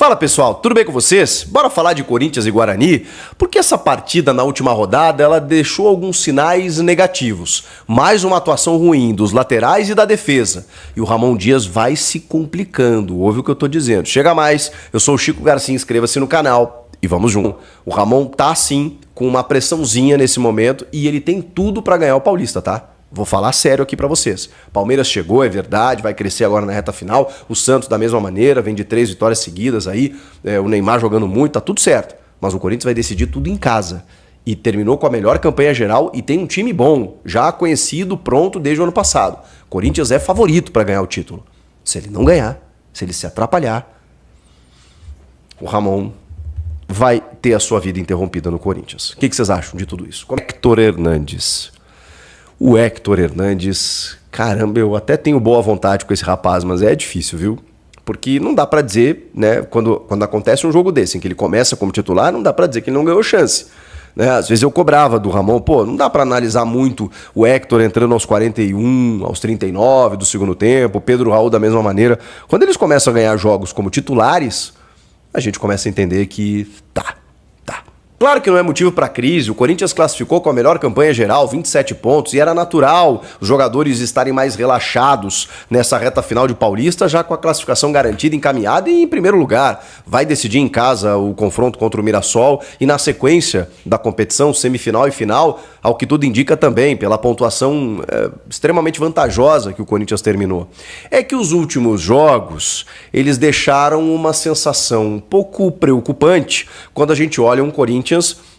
Fala pessoal, tudo bem com vocês? Bora falar de Corinthians e Guarani? Porque essa partida na última rodada ela deixou alguns sinais negativos. Mais uma atuação ruim dos laterais e da defesa. E o Ramon Dias vai se complicando, ouve o que eu tô dizendo. Chega mais, eu sou o Chico Garcia, inscreva-se no canal e vamos junto. O Ramon tá sim com uma pressãozinha nesse momento e ele tem tudo pra ganhar o Paulista, tá? Vou falar sério aqui pra vocês. Palmeiras chegou, é verdade, vai crescer agora na reta final. O Santos da mesma maneira, vem de 3 vitórias seguidas aí. O Neymar jogando muito, tá tudo certo. Mas o Corinthians vai decidir tudo em casa. E terminou com a melhor campanha geral e tem um time bom, já conhecido, pronto desde o ano passado. Corinthians é favorito pra ganhar o título. Se ele não ganhar, se ele se atrapalhar, o Ramon vai ter a sua vida interrompida no Corinthians. O que vocês acham de tudo isso? Héctor Hernandes. O Héctor Hernandes, caramba, eu até tenho boa vontade com esse rapaz, mas é difícil, viu? Porque não dá pra dizer, né, quando acontece um jogo desse, em que ele começa como titular, não dá pra dizer que ele não ganhou chance. Né? Às vezes eu cobrava do Ramon, não dá pra analisar muito o Héctor entrando aos 41, aos 39 do segundo tempo, o Pedro Raul da mesma maneira. Quando eles começam a ganhar jogos como titulares, a gente começa a entender que tá. Claro que não é motivo para crise, o Corinthians classificou com a melhor campanha geral, 27 pontos, e era natural os jogadores estarem mais relaxados nessa reta final de Paulista, já com a classificação garantida, encaminhada e em primeiro lugar. Vai decidir em casa o confronto contra o Mirassol e na sequência da competição, semifinal e final, ao que tudo indica também, pela pontuação extremamente vantajosa que o Corinthians terminou. É que os últimos jogos, eles deixaram uma sensação um pouco preocupante quando a gente olha um Corinthians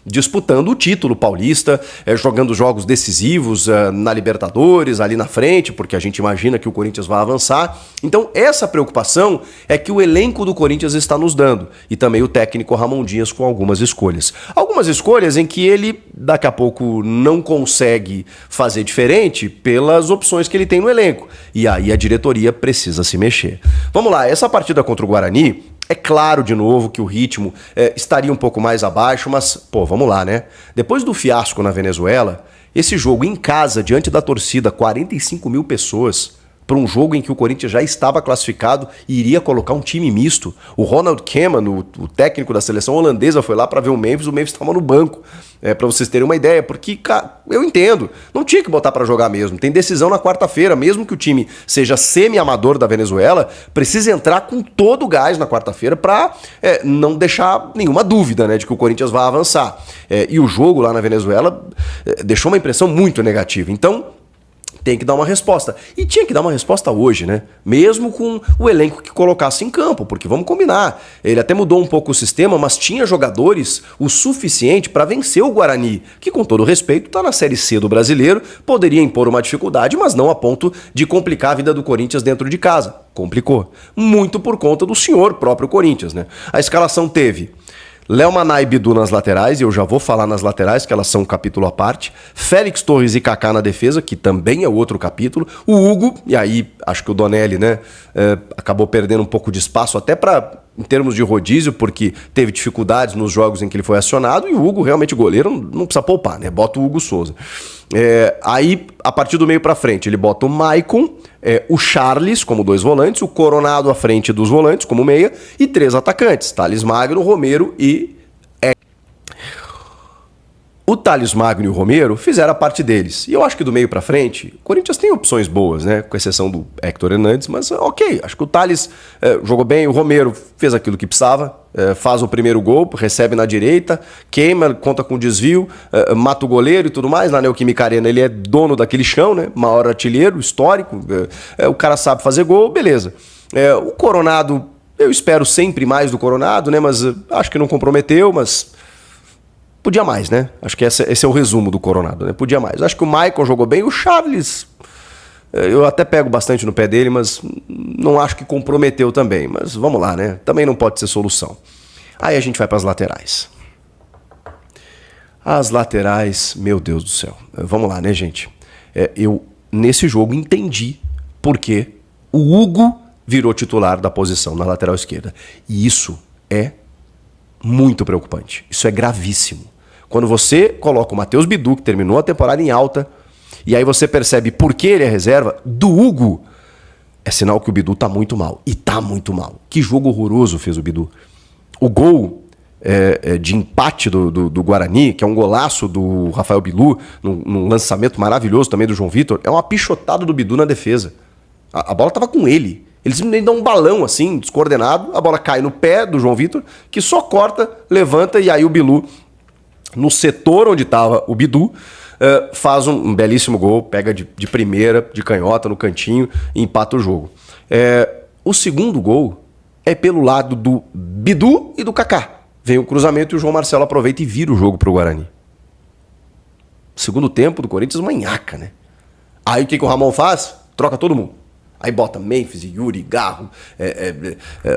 disputando o título paulista, jogando jogos decisivos na Libertadores, ali na frente, porque a gente imagina que o Corinthians vai avançar. Então essa preocupação é que o elenco do Corinthians está nos dando, e também o técnico Ramon Dias com algumas escolhas. Algumas escolhas em que ele daqui a pouco não consegue fazer diferente pelas opções que ele tem no elenco, e aí a diretoria precisa se mexer. Vamos lá, essa partida contra o Guarani, é claro, de novo, que o ritmo estaria um pouco mais abaixo, mas, vamos lá, né? Depois do fiasco na Venezuela, esse jogo em casa, diante da torcida, 45 mil pessoas, para um jogo em que o Corinthians já estava classificado e iria colocar um time misto. O Ronald Koeman, o técnico da seleção holandesa, foi lá para ver o Memphis estava no banco. Para vocês terem uma ideia, porque, cara, eu entendo, não tinha que botar para jogar mesmo. Tem decisão na quarta-feira, mesmo que o time seja semi-amador da Venezuela, precisa entrar com todo o gás na quarta-feira para não deixar nenhuma dúvida, né, de que o Corinthians vai avançar. E o jogo lá na Venezuela deixou uma impressão muito negativa. Então, tem que dar uma resposta. E tinha que dar uma resposta hoje, né? Mesmo com o elenco que colocasse em campo, porque vamos combinar. Ele até mudou um pouco o sistema, mas tinha jogadores o suficiente para vencer o Guarani, que com todo respeito está na Série C do Brasileiro, poderia impor uma dificuldade, mas não a ponto de complicar a vida do Corinthians dentro de casa. Complicou. Muito por conta do senhor próprio Corinthians, né? A escalação teve Léo Maná e Bidu nas laterais, e eu já vou falar nas laterais, que elas são um capítulo à parte. Félix Torres e Kaká na defesa, que também é outro capítulo. O Hugo, e aí acho que o Donelli, né, acabou perdendo um pouco de espaço até em termos de rodízio, porque teve dificuldades nos jogos em que ele foi acionado, e o Hugo, realmente goleiro, não precisa poupar, né? Bota o Hugo Souza. Aí, a partir do meio pra frente, ele bota o Maicon, o Charles como 2 volantes, o Coronado à frente dos volantes como meia, e 3 atacantes, Thales Magno, Romero e o Thales Magno e o Romero fizeram a parte deles. E eu acho que do meio pra frente, o Corinthians tem opções boas, né? Com exceção do Héctor Hernandes, mas ok. Acho que o Thales jogou bem, o Romero fez aquilo que precisava, faz o primeiro gol, recebe na direita, queima, conta com desvio, mata o goleiro e tudo mais. Na Neoquímica Arena ele é dono daquele chão, né? Maior artilheiro, histórico. O cara sabe fazer gol, beleza. O Coronado, eu espero sempre mais do Coronado, né? Mas acho que não comprometeu, mas podia mais, né? Acho que esse é o resumo do Coronado, né? Podia mais. Acho que o Maicon jogou bem. O Charles, eu até pego bastante no pé dele, mas não acho que comprometeu também. Mas vamos lá, né? Também não pode ser solução. Aí a gente vai para as laterais. As laterais, meu Deus do céu. Vamos lá, né, gente? Eu, nesse jogo, entendi por que o Hugo virou titular da posição na lateral esquerda. E isso é muito preocupante. Isso é gravíssimo. Quando você coloca o Matheus Bidu, que terminou a temporada em alta, e aí você percebe por que ele é reserva, do Hugo, é sinal que o Bidu tá muito mal. E tá muito mal. Que jogo horroroso fez o Bidu. O gol de empate do Guarani, que é um golaço do Rafael Bilu, num lançamento maravilhoso também do João Vitor, é uma pichotada do Bidu na defesa. A bola tava com ele. Ele simplesmente dá um balão assim, descoordenado, a bola cai no pé do João Vitor, que só corta, levanta, e aí o Bilu, no setor onde estava o Bidu, faz um belíssimo gol, pega de primeira, de canhota, no cantinho, e empata o jogo. O segundo gol é pelo lado do Bidu e do Kaká. Vem o cruzamento e o João Marcelo aproveita e vira o jogo pro Guarani. Segundo tempo do Corinthians, manhaca, né? Aí o que o Ramon faz? Troca todo mundo. Aí bota Memphis, Yuri, Garro,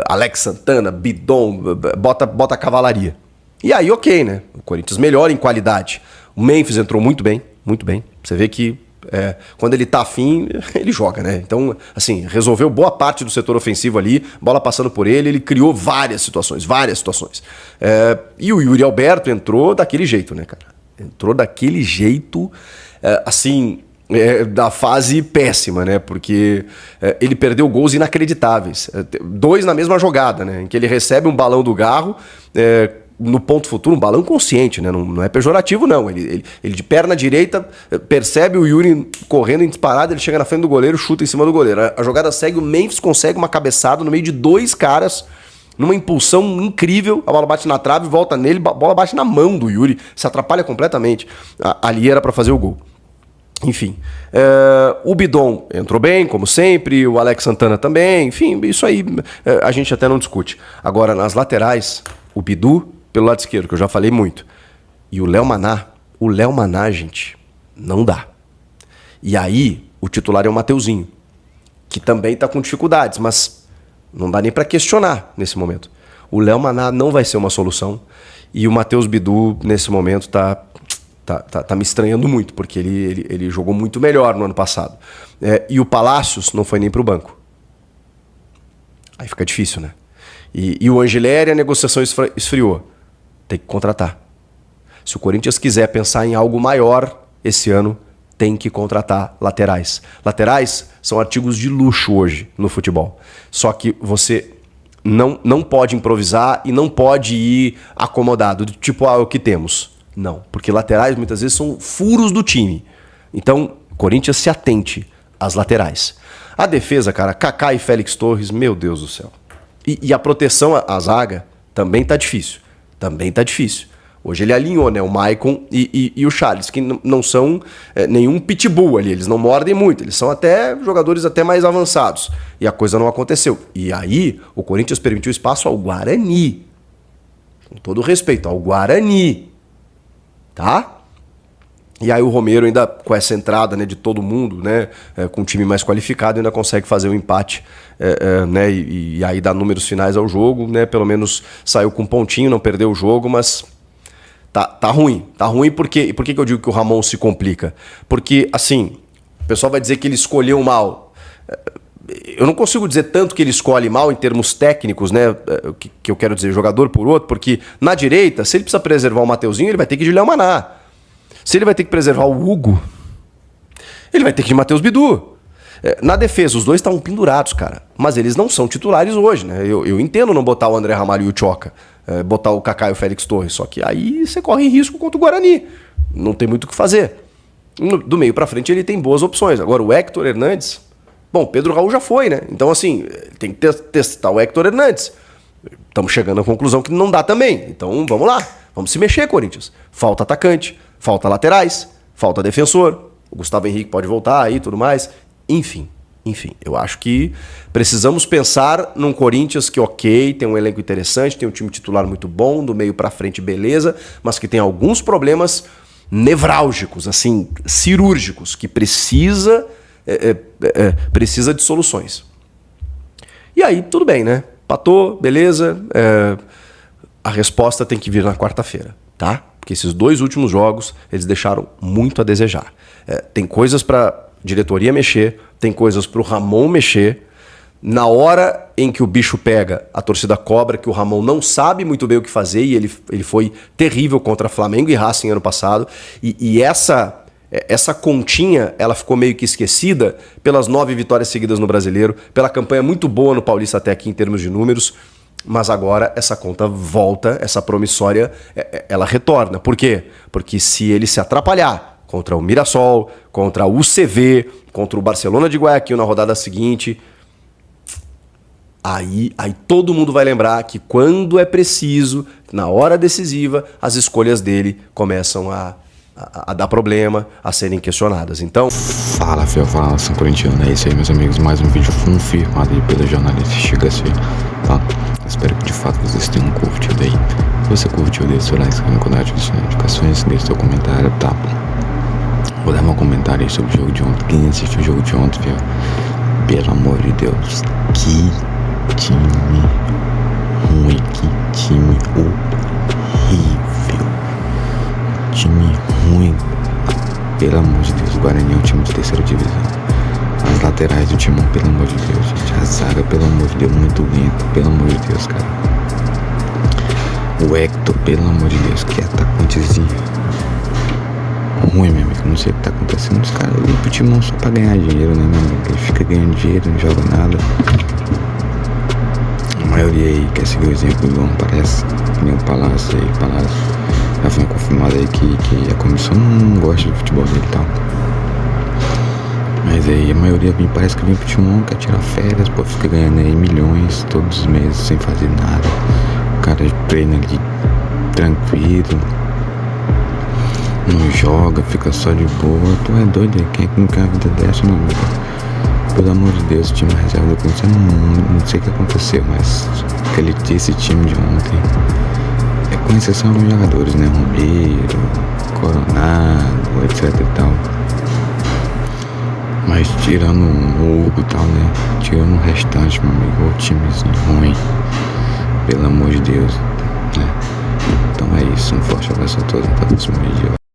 Alex Santana, Bidon, bota a cavalaria. E aí, ok, né? O Corinthians melhora em qualidade. O Memphis entrou muito bem, muito bem. Você vê que quando ele tá afim, ele joga, né? Então, assim, resolveu boa parte do setor ofensivo ali, bola passando por ele, ele criou várias situações. E o Yuri Alberto entrou daquele jeito, né, cara? Entrou daquele jeito, assim... da fase péssima, né? Porque ele perdeu gols inacreditáveis. 2 na mesma jogada, né? Em que ele recebe um balão do Garro, no ponto futuro, um balão consciente, né? Não é pejorativo, não. Ele de perna direita percebe o Yuri correndo em disparada, ele chega na frente do goleiro, chuta em cima do goleiro. A jogada segue, o Memphis consegue uma cabeçada no meio de 2 caras, numa impulsão incrível, a bola bate na trave, volta nele, a bola bate na mão do Yuri, se atrapalha completamente. Ali era para fazer o gol. Enfim, o Bidon entrou bem, como sempre, o Alex Santana também, enfim, isso aí a gente até não discute. Agora, nas laterais, o Bidu pelo lado esquerdo, que eu já falei muito, e o Léo Maná, gente, não dá. E aí, o titular é o Mateuzinho, que também tá com dificuldades, mas não dá nem para questionar nesse momento. O Léo Maná não vai ser uma solução, e o Matheus Bidu, nesse momento, tá me estranhando muito, porque ele jogou muito melhor no ano passado. E o Palácios não foi nem para o banco. Aí fica difícil, né? E o Angileri, a negociação esfriou. Tem que contratar. Se o Corinthians quiser pensar em algo maior esse ano, tem que contratar laterais. Laterais são artigos de luxo hoje no futebol. Só que você não pode improvisar e não pode ir acomodado, tipo, o que temos. Não, porque laterais muitas vezes são furos do time. Então, Corinthians se atente às laterais. A defesa, cara, Kaká e Félix Torres, meu Deus do céu. E a proteção à zaga também tá difícil. Hoje ele alinhou, né, o Maicon e o Charles, que não são nenhum pitbull ali, eles não mordem muito, eles são até jogadores até mais avançados. E a coisa não aconteceu. E aí, o Corinthians permitiu espaço ao Guarani. Com todo respeito, ao Guarani. Tá? E aí o Romero ainda com essa entrada, né, de todo mundo, né, com um time mais qualificado, ainda consegue fazer o empate, né, e aí dá números finais ao jogo, né, pelo menos saiu com um pontinho, não perdeu o jogo, mas tá ruim. Tá ruim porque, e por que eu digo que o Ramon se complica? Porque, assim, o pessoal vai dizer que ele escolheu mal. Eu não consigo dizer tanto que ele escolhe mal em termos técnicos, né? Que eu quero dizer jogador por outro, porque na direita, se ele precisa preservar o Mateuzinho, ele vai ter que ir de Léo Maná. Se ele vai ter que preservar o Hugo, ele vai ter que ir de Matheus Bidu. Na defesa, os dois estavam pendurados, cara. Mas eles não são titulares hoje, né? Eu entendo não botar o André Ramalho e o Tchoca, botar o Kaká e o Félix Torres, só que aí você corre risco contra o Guarani. Não tem muito o que fazer. Do meio pra frente ele tem boas opções. Agora o Héctor Hernandes... Bom, Pedro Raul já foi, né? Então, assim, tem que testar o Héctor Hernandes. Estamos chegando à conclusão que não dá também. Então, vamos lá. Vamos se mexer, Corinthians. Falta atacante, falta laterais, falta defensor. O Gustavo Henrique pode voltar aí e tudo mais. Enfim, eu acho que precisamos pensar num Corinthians que, ok, tem um elenco interessante, tem um time titular muito bom, do meio pra frente, beleza, mas que tem alguns problemas nevrálgicos, assim, cirúrgicos, que precisa de soluções. E aí, tudo bem, né? Patou, beleza. A resposta tem que vir na quarta-feira, tá? Porque esses 2 últimos jogos, eles deixaram muito a desejar. Tem coisas para diretoria mexer, tem coisas para o Ramon mexer. Na hora em que o bicho pega, a torcida cobra, que o Ramon não sabe muito bem o que fazer, e ele foi terrível contra Flamengo e Racing ano passado. E Essa continha, ela ficou meio que esquecida pelas 9 vitórias seguidas no Brasileiro, pela campanha muito boa no Paulista até aqui em termos de números, mas agora essa conta volta, essa promissória, ela retorna. Por quê? Porque se ele se atrapalhar contra o Mirassol, contra o UCV, contra o Barcelona de Guayaquil na rodada seguinte, aí todo mundo vai lembrar que quando é preciso, na hora decisiva, as escolhas dele começam a dar problema, a serem questionadas. Então, fala, Fel, fala, nação corintiana. É isso aí, meus amigos, mais um vídeo confirmado aí pelo jornalista Chico Garcia, tá? Espero que de fato vocês tenham curtido aí. Se você curtiu, deixe seu like, se inscreva no canal, ative as notificações, deixe seu comentário, tá? Vou dar meu comentário aí sobre o jogo de ontem. Quem assistiu o jogo de ontem, Fel, pelo amor de Deus, que time ruim, que time horrível, time ruim, pelo amor de Deus. O Guarani é um time de terceira divisão. As laterais do time, pelo amor de Deus, gente. A zaga, pelo amor de Deus, muito lento, pelo amor de Deus, cara. O Hector, pelo amor de Deus, que atacantezinho ruim, meu amigo. Não sei o que tá acontecendo. Os caras vêm pro timão só pra ganhar dinheiro, né, meu amigo? Ele fica ganhando dinheiro, não joga nada. A maioria aí quer seguir o exemplo do João, parece. Nem o Palácio aí, Palácio. Já foi confirmado aí que a comissão não gosta de futebol dele e tal. Mas aí a maioria parece que vem pro timão, quer tirar férias, pô, fica ganhando aí milhões todos os meses sem fazer nada. O cara treina ali tranquilo, não joga, fica só de boa. Tu é doido, quem é que não quer uma vida dessa, meu amigo? Pelo amor de Deus, o time reserva do Corinthians, não sei o que aconteceu, mas esse time de ontem, com exceção dos jogadores, né? Romero, Coronado, etc e tal. Mas tirando o Hugo e tal, né? Tirando o restante, meu amigo, o timezinho ruim. Pelo amor de Deus, né? Então é isso, um forte abraço a todos, até o próximo vídeo.